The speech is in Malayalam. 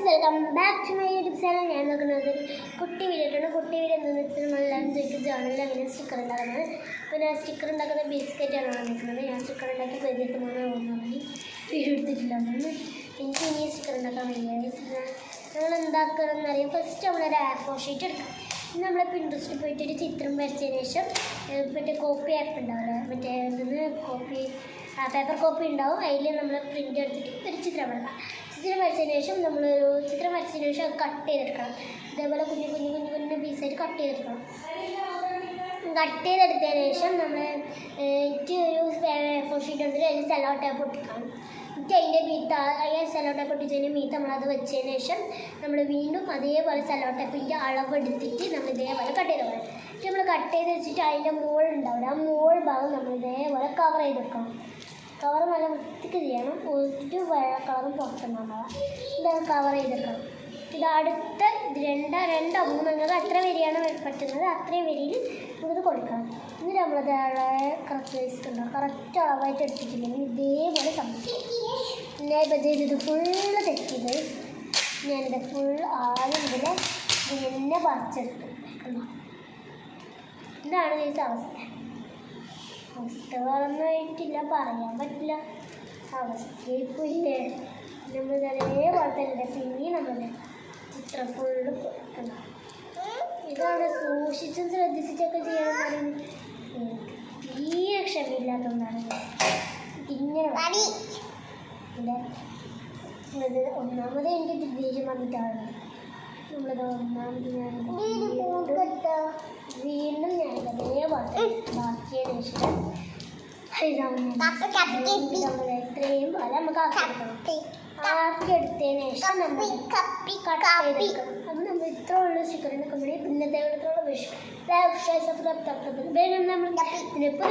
Welcome back to my YouTube channel. ഞാൻ നോക്കുന്നത് കുട്ടി വീഡിയോ. കുട്ടി വീഡിയോ എന്താണെന്ന് വെച്ചാൽ നമ്മളെല്ലാവരും ചോദിക്കും ജേണലിൽ അങ്ങനെ സ്റ്റിക്കർ ഉണ്ടാക്കുന്നത്. അപ്പോൾ ഞാൻ സ്റ്റിക്കർ ഉണ്ടാക്കുന്ന ബിസ്ക്കറ്റാണ് വന്നിരിക്കുന്നത്. ഞാൻ സ്റ്റിക്കർ ഉണ്ടാക്കി പരിചയത്തുമാണ് ഓർമ്മ വീഡിയോ എടുത്തിട്ടില്ല. അതാണ് എനിക്ക് ഇനി സ്റ്റിക്കർ ഉണ്ടാക്കാൻ വയ്യ. നമ്മൾ എന്താക്കണമെന്ന് അറിയാം. ഫസ്റ്റ് നമ്മളൊരു A4 ഷീറ്റ് എടുക്കാം. നമ്മൾ പിൻട്രസ്റ്റിൽ പോയിട്ട് ഒരു ചിത്രം വരച്ചതിന് ശേഷം മറ്റേ കോപ്പി ആപ്പ് ഉണ്ടാവില്ല, മറ്റേ എന്തെന്ന് കോപ്പി പേപ്പർ കോപ്പി ഉണ്ടാവും. അതിൽ നമ്മൾ പ്രിൻ്റ് എടുത്തിട്ട് ഒരു ചിത്രം വരക്കാം. ചിത്രം വരച്ചതിന് ശേഷം നമ്മളൊരു ചിത്രം വരച്ചതിന് ശേഷം അത് കട്ട് ചെയ്തെടുക്കണം. ഇതേപോലെ കുഞ്ഞു കുഞ്ഞു കുഞ്ഞു കുഞ്ഞു പീസായിട്ട് കട്ട് ചെയ്തെടുക്കണം. കട്ട് ചെയ്തെടുത്തതിന് ശേഷം നമ്മൾ ഒരു A4 ഷീറ്റ് എടുത്തിട്ട് അതിൽ സെല്ലോ ടേപ്പ് ഒട്ടിക്കണം. എന്നിട്ട് അതിൻ്റെ മീത്ത സെല്ലോ ടേപ്പ് ഒട്ടിച്ചതിൻ്റെ മീത്ത് നമ്മളത് വെച്ചതിന് ശേഷം നമ്മൾ വീണ്ടും അതേപോലെ സെല്ലോ ടേപ്പിൻ്റെ അളവെടുത്തിട്ട് നമ്മൾ ഇതേപോലെ കട്ട് ചെയ്ത് പോകണം. എന്നിട്ട് നമ്മൾ കട്ട് ചെയ്ത് വെച്ചിട്ട് അതിൻ്റെ മുകളുണ്ടാവില്ല, ആ മുകൾ ഭാഗം നമ്മൾ ഇതേപോലെ കവർ ചെയ്തെടുക്കണം. കവർ നല്ല വൃത്തിക്ക് ചെയ്യണം. ഒരു വെള്ള കളറും പുറത്തുണ്ടാവുക. ഇത് കവർ ചെയ്തെടുക്കണം. ഇത് അടുത്ത രണ്ടോ മൂന്നോ നിങ്ങൾക്ക് എത്ര വരിയാണ് പറ്റുന്നത് അത്രയും വരിയിൽ നമുക്കിത് കൊടുക്കണം. എന്നിട്ട് നമ്മളത് കറക്റ്റ് വെച്ചിട്ടുണ്ടാവും. കറക്റ്റ് അളവായിട്ട് എടുത്തിട്ടില്ലെങ്കിൽ ഇതേപോലെ സംഭവിക്കും. ഞാൻ ഇപ്പോൾ ചെയ്തത് ഫുള്ള് തെറ്റിയത്. ഞാനിത് ഫുൾ ആദ്യം ഇതിൽ ഇങ്ങനെ പറിച്ചെടുത്തു. ഇതാണ് ഈ അവസ്ഥ. അവസ്ഥ വളർന്നായിട്ടില്ല, പറയാൻ പറ്റില്ല. അവസ്ഥയിൽ പോയിട്ട് നമ്മൾ അതേപോലെ തന്നെ പിന്നെ നമ്മൾ ചിത്രം ഫുള്ള് കൊടുക്കണം. ഇതാണ് സൂക്ഷിച്ചും ശ്രദ്ധിച്ചിട്ടൊക്കെ ചെയ്യണം. തീരെ ക്ഷമയില്ലാത്തതുകൊണ്ടാണ് ഇങ്ങനെ ഇത് ഒന്നാമത് എനിക്ക് ദേഷ്യം വന്നിട്ടാണ്. നമ്മളത് ഒന്നാമത് ഞാൻ വീണ്ടും ഞാനിത് അതേപോലെ ബാക്കിയതിന് ശേഷം ഇത്രയും പോലെ നമുക്ക് ആക്കിയെടുത്തതിന് ശേഷം നമ്മൾ കട്ട് ചെയ്തെടുക്കണം. അപ്പം നമ്മൾ ഇത്ര ഉള്ള ചിക്കൻ നമ്മുടെ ഇന്നത്തെ ഇടത്തോളം വിഷയം നമ്മൾ ഇതിനിപ്പോൾ